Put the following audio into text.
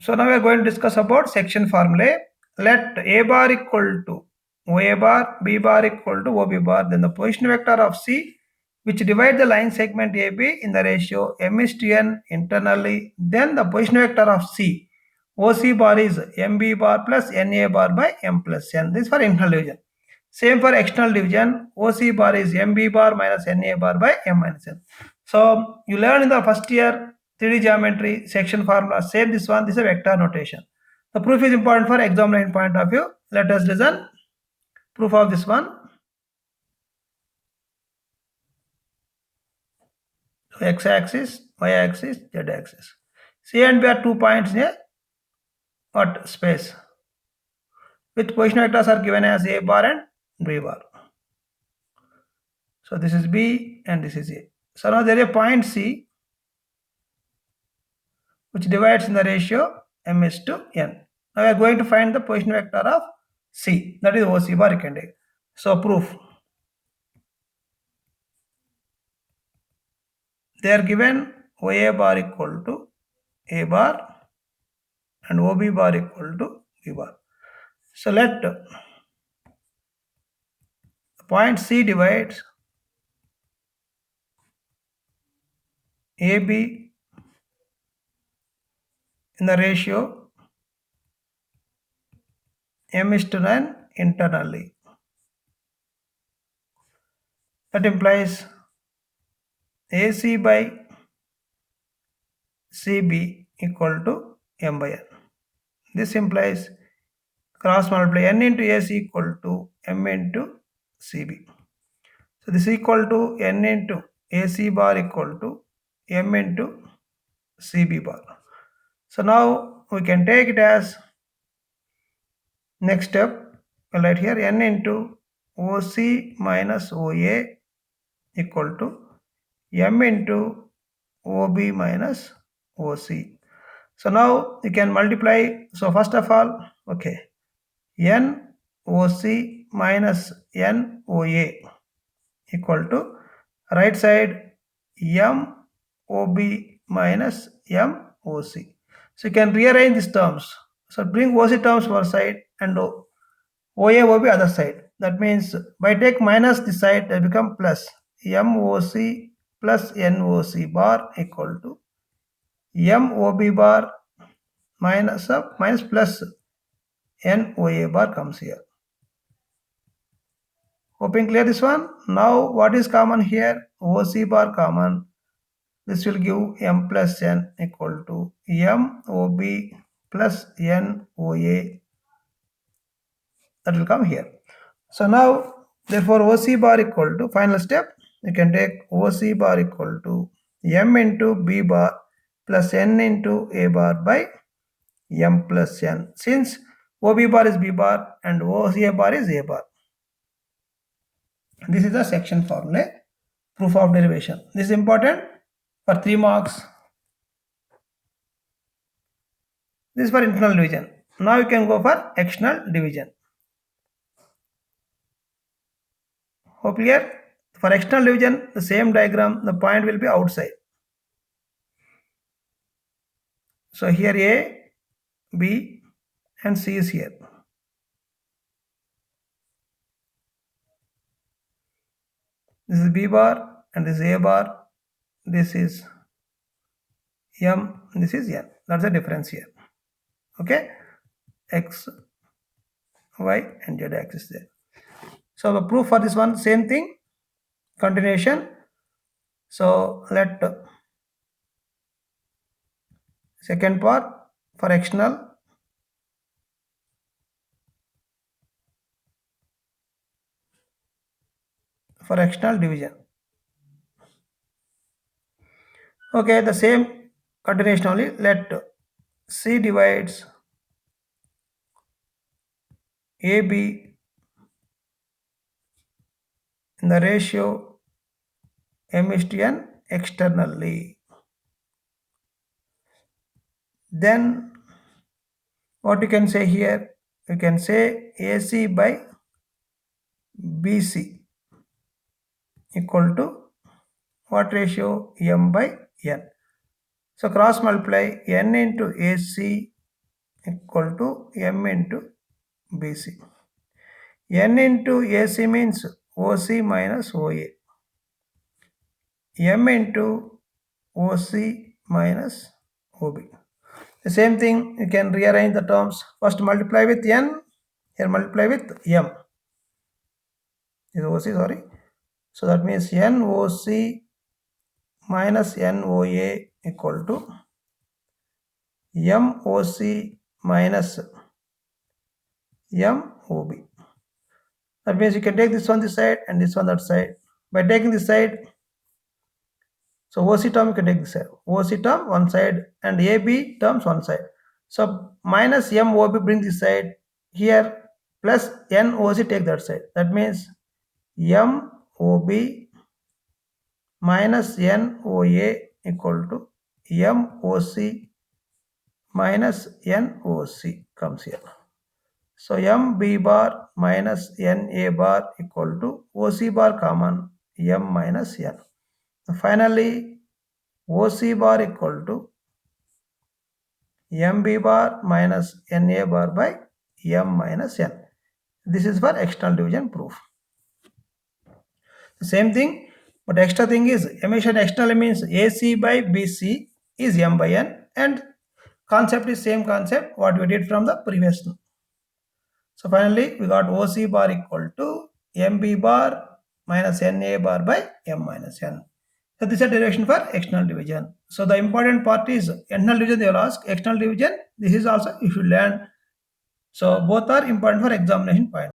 So now we are going to discuss about section formulae. Let A bar equal to OA bar, B bar equal to OB bar, then the position vector of C which divide the line segment AB in the ratio M is to N internally, then the position vector of C OC bar is MB bar plus NA bar by M plus N. This is for internal division. Same for external division, OC bar is MB bar minus NA bar by M minus N. So you learn in the first year 3D geometry section formula, same this one, this is a vector notation. The proof is important for examination point of view. Let us listen proof of this one. X-axis, Y-axis, Z-axis. C and B are 2 points in a what space with position vectors are given as A bar and B bar. So this is B and this is A. So now there is a point C which divides in the ratio M is to N. Now we are going to find the position vector of C, that is OC bar you can take. So proof. They are given OA bar equal to A bar and OB bar equal to B bar. So let the point C divides AB in the ratio M is to N internally. That implies AC by CB equal to M by N. This implies cross multiply N into AC equal to M into CB. So this is equal to N into AC bar equal to M into CB bar. So now we can take it as next step. We'll write here N into OC minus OA equal to M into OB minus OC. So now you can multiply. So first of all, okay, N OC minus N OA equal to right side M OB minus M OC. So you can rearrange these terms. So bring OC terms one side and OA OB other side. That means by take minus this side, they become plus MOC plus NOC bar equal to MOB bar minus plus NOA bar comes here. Hoping clear this one. Now what is common here? OC bar common. This will give M plus N equal to MOB plus NOA. That will come here. So now therefore OC bar equal to final step. You can take OC bar equal to M into B bar plus N into A bar by M plus N. Since OB bar is B bar and OCA bar is A bar. This is the section formula, proof of derivation. This is important for 3 marks. This is for internal division. Now you can go for external division. Hope clear? For external division, the same diagram, the point will be outside. So here A, B and C is here. This is B bar and this is A bar. This is M, this is N. That's the difference here. Okay? X, Y and Z axis there. So the proof for this one, same thing, continuation. So let second part for external. For external division. Okay, the same continuation only. Let C divides AB in the ratio M is to N externally. Then what you can say here? You can say AC by BC equal to what ratio? M by N. So cross multiply N into AC equal to M into BC. N into AC means OC minus OA. M into OC minus OB. The same thing, you can rearrange the terms. First multiply with N, here multiply with M. Is OC, sorry. So that means NOC minus NOA equal to MOC minus MOB. That means you can take this one this side and this one that side. By taking this side, so OC term you can take this side. OC term one side and AB terms one side. So minus MOB bring this side here, plus NOC take that side. That means MOB minus NOA equal to MOC minus NOC comes here. So MB bar minus NA bar equal to OC bar common M minus N. Finally, OC bar equal to MB bar minus NA bar by M minus N. This is for external division proof. The same thing, but extra thing is emission external means AC by BC is M by N, and concept is same concept what we did from the previous. So finally we got OC bar equal to MB bar minus NA bar by M minus N. So this is a derivation for external division. So the important part is internal division they will ask, external division this is also you should learn. So both are important for examination point.